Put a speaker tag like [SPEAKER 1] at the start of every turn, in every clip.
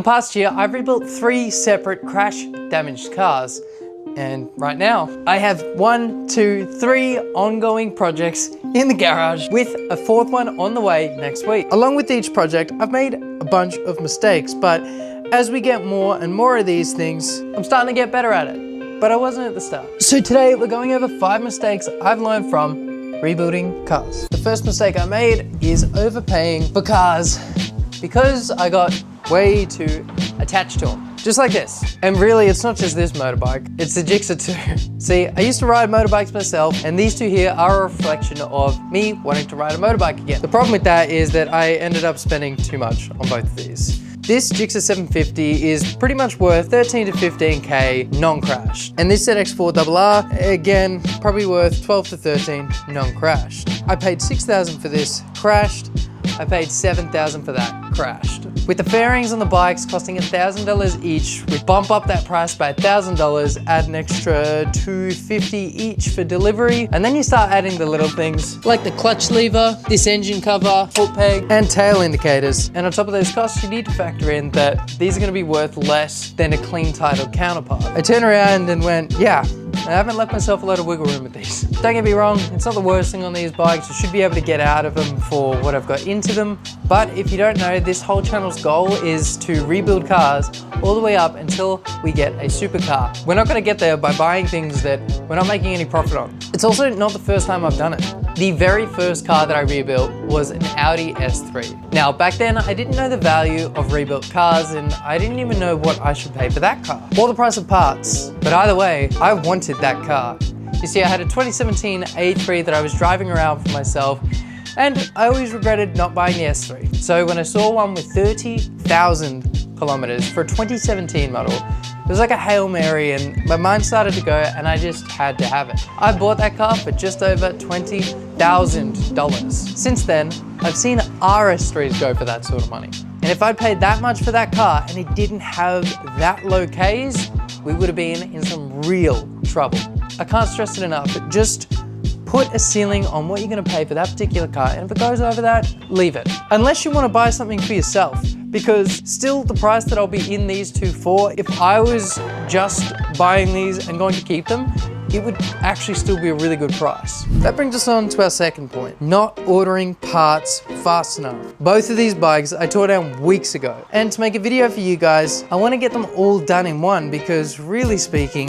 [SPEAKER 1] The past year, I've rebuilt 3 separate crash damaged cars. And right now, I have 1, 2, 3 ongoing projects in the garage with a 4th one on the way next week. Along with each project, I've made a bunch of mistakes, but as we get more and more of these things, I'm starting to get better at it. But I wasn't at the start. So today, we're going over 5 mistakes I've learned from rebuilding cars. The first mistake I made is overpaying for cars because I got way too attached to them. Just like this. And really, it's not just this motorbike, it's the Gixxer too. See, I used to ride motorbikes myself, and these two here are a reflection of me wanting to ride a motorbike again. The problem with that is that I ended up spending too much on both of these. This Gixxer 750 is pretty much worth 13 to 15K non-crashed. And this ZX4RR, again, probably worth 12 to 13 non-crashed. I paid 6,000 for this crashed. I paid 7,000 for that crashed. With the fairings on the bikes costing $1,000 each, we bump up that price by $1,000, add an extra $250 each for delivery, and then you start adding the little things like the clutch lever, this engine cover, foot peg, and tail indicators. And on top of those costs, you need to factor in that these are gonna be worth less than a clean titled counterpart. I turned around and went, yeah, I haven't left myself a lot of wiggle room with these. Don't get me wrong, it's not the worst thing on these bikes. You should be able to get out of them for what I've got into them. But if you don't know, this whole channel's goal is to rebuild cars all the way up until we get a supercar. We're not gonna get there by buying things that we're not making any profit on. It's also not the first time I've done it. The very first car that I rebuilt was an Audi S3. Now, back then, I didn't know the value of rebuilt cars, and I didn't even know what I should pay for that car, or the price of parts. But either way, I wanted that car. You see, I had a 2017 A3 that I was driving around for myself, and I always regretted not buying the S3. So when I saw one with 30,000 kilometers for a 2017 model, it was like a Hail Mary, and my mind started to go, and I just had to have it. I bought that car for just over $20,000. Since then, I've seen RS3s go for that sort of money. And if I'd paid that much for that car and it didn't have that low Ks, we would have been in some real trouble. I can't stress it enough, but just put a ceiling on what you're gonna pay for that particular car, and if it goes over that, leave it. Unless you wanna buy something for yourself, because still the price that I'll be in these two for, if I was just buying these and going to keep them, it would actually still be a really good price. That brings us on to our second point, not ordering parts fast enough. Both of these bikes I tore down weeks ago. And to make a video for you guys, I wanna get them all done in one because really speaking,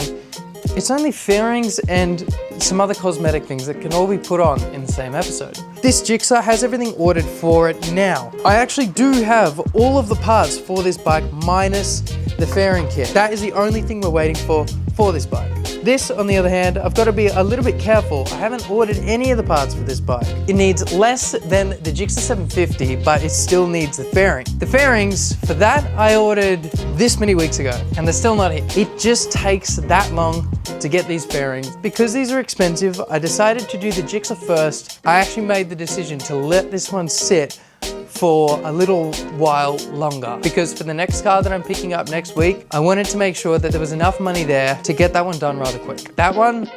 [SPEAKER 1] it's only fairings and some other cosmetic things that can all be put on in the same episode. This Gixxer has everything ordered for it now. I actually do have all of the parts for this bike minus the fairing kit. That is the only thing we're waiting for this bike. This, on the other hand, I've got to be a little bit careful. I haven't ordered any of the parts for this bike. It needs less than the Gixxer 750, but it still needs the fairing. The fairings, for that, I ordered this many weeks ago, and they're still not here. It just takes that long to get these fairings. Because these are expensive, I decided to do the Gixxer first. I actually made the decision to let this one sit for a little while longer, because for the next car that I'm picking up next week, I wanted to make sure that there was enough money there to get that one done rather quick. That one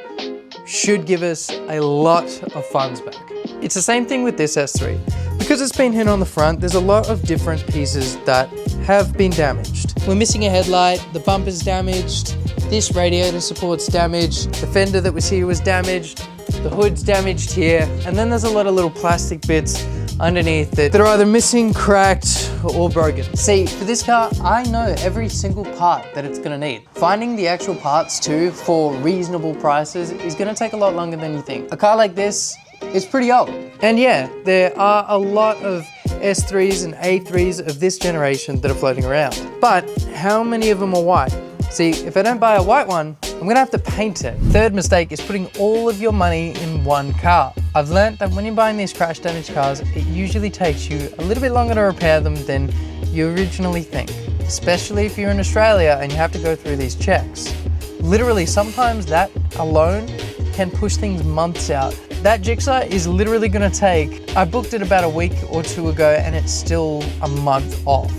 [SPEAKER 1] should give us a lot of funds back. It's the same thing with this S3. Because it's been hit on the front, there's a lot of different pieces that have been damaged. We're missing a headlight, the bumper's damaged, this radiator support's damaged, the fender that was here was damaged, the hood's damaged here, and then there's a lot of little plastic bits underneath it that are either missing, cracked, or broken. See, for this car, I know every single part that it's gonna need. Finding the actual parts too for reasonable prices is gonna take a lot longer than you think. A car like this is pretty old. And yeah, there are a lot of S3s and A3s of this generation that are floating around. But how many of them are white? See, if I don't buy a white one, I'm gonna have to paint it. Third mistake is putting all of your money in one car. I've learned that when you're buying these crash damaged cars, it usually takes you a little bit longer to repair them than you originally think, especially if you're in Australia and you have to go through these checks. Literally, sometimes that alone can push things months out. That Gixxer is literally gonna take, I booked it about a week or two ago and it's still a month off.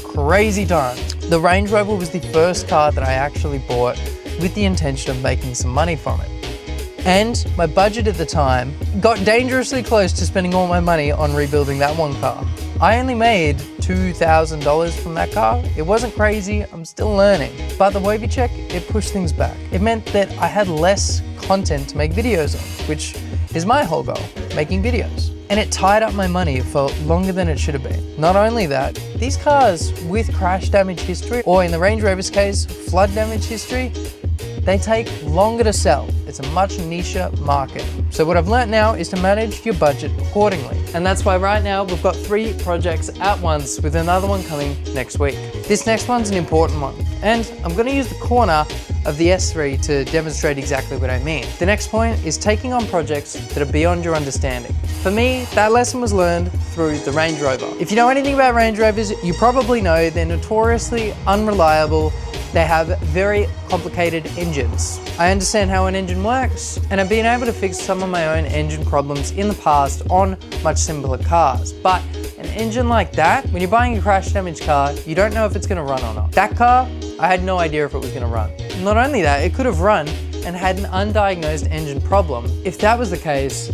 [SPEAKER 1] Crazy times. The Range Rover was the first car that I actually bought with the intention of making some money from it. And my budget at the time got dangerously close to spending all my money on rebuilding that one car. I only made $2,000 from that car. It wasn't crazy, I'm still learning. But the wavy check, it pushed things back. It meant that I had less content to make videos on, which is my whole goal, making videos. And it tied up my money for longer than it should have been. Not only that, these cars with crash damage history, or in the Range Rover's case, flood damage history, they take longer to sell. It's a much nicher market. So what I've learned now is to manage your budget accordingly. And that's why right now we've got 3 projects at once with another one coming next week. This next one's an important one. And I'm gonna use the corner of the S3 to demonstrate exactly what I mean. The next point is taking on projects that are beyond your understanding. For me, that lesson was learned through the Range Rover. If you know anything about Range Rovers, you probably know they're notoriously unreliable. They have very complicated engines. I understand how an engine works, and I've been able to fix some of my own engine problems in the past on much simpler cars. But an engine like that, when you're buying a crash damaged car, you don't know if it's gonna run or not. That car, I had no idea if it was gonna run. Not only that, it could have run and had an undiagnosed engine problem. If that was the case,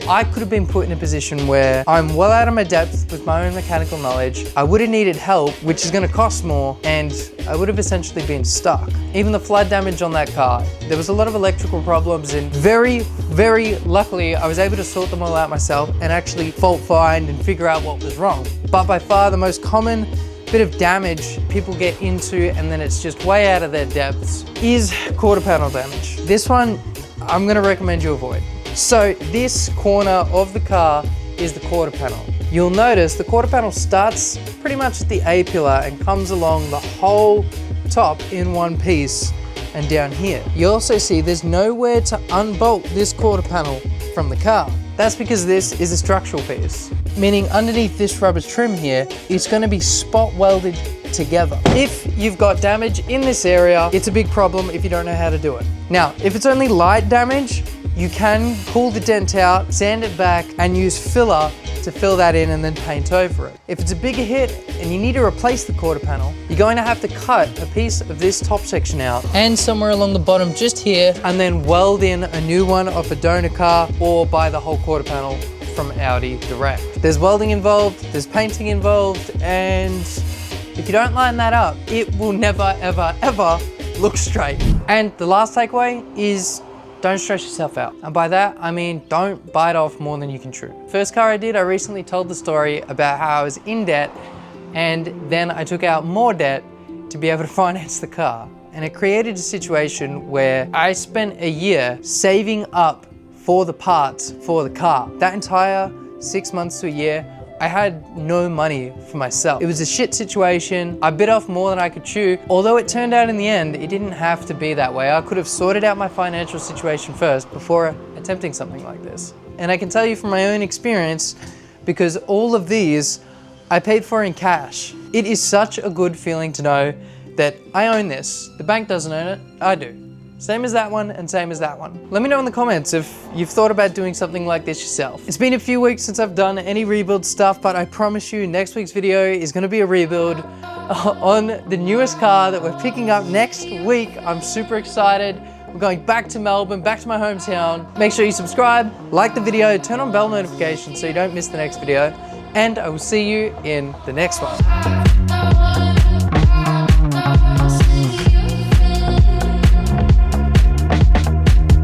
[SPEAKER 1] I could have been put in a position where I'm well out of my depth with my own mechanical knowledge. I would have needed help, which is gonna cost more, and I would have essentially been stuck. Even the flood damage on that car, there was a lot of electrical problems, and very, very luckily, I was able to sort them all out myself and actually fault find and figure out what was wrong. But by far the most common bit of damage people get into, and then it's just way out of their depths, is quarter panel damage. This one, I'm gonna recommend you avoid. So this corner of the car is the quarter panel. You'll notice the quarter panel starts pretty much at the A pillar and comes along the whole top in one piece and down here. You also see there's nowhere to unbolt this quarter panel from the car. That's because this is a structural piece, meaning underneath this rubber trim here, it's gonna be spot welded together. If you've got damage in this area, it's a big problem if you don't know how to do it. Now, if it's only light damage, you can pull the dent out, sand it back, and use filler to fill that in and then paint over it. If it's a bigger hit and you need to replace the quarter panel, you're going to have to cut a piece of this top section out and somewhere along the bottom just here, and then weld in a new one off a donor car or buy the whole quarter panel from Audi direct. There's welding involved, there's painting involved, and if you don't line that up, it will never, ever, ever look straight. And the last takeaway is don't stress yourself out. And by that, I mean, don't bite off more than you can chew. First car I did, I recently told the story about how I was in debt, and then I took out more debt to be able to finance the car. And it created a situation where I spent a year saving up for the parts for the car. That entire 6 months to a year, I had no money for myself. It was a shit situation. I bit off more than I could chew. Although it turned out in the end, it didn't have to be that way. I could have sorted out my financial situation first before attempting something like this. And I can tell you from my own experience, because all of these I paid for in cash. It is such a good feeling to know that I own this. The bank doesn't own it, I do. Same as that one and same as that one. Let me know in the comments if you've thought about doing something like this yourself. It's been a few weeks since I've done any rebuild stuff, but I promise you next week's video is gonna be a rebuild on the newest car that we're picking up next week. I'm super excited. We're going back to Melbourne, back to my hometown. Make sure you subscribe, like the video, turn on bell notifications so you don't miss the next video, and I will see you in the next one.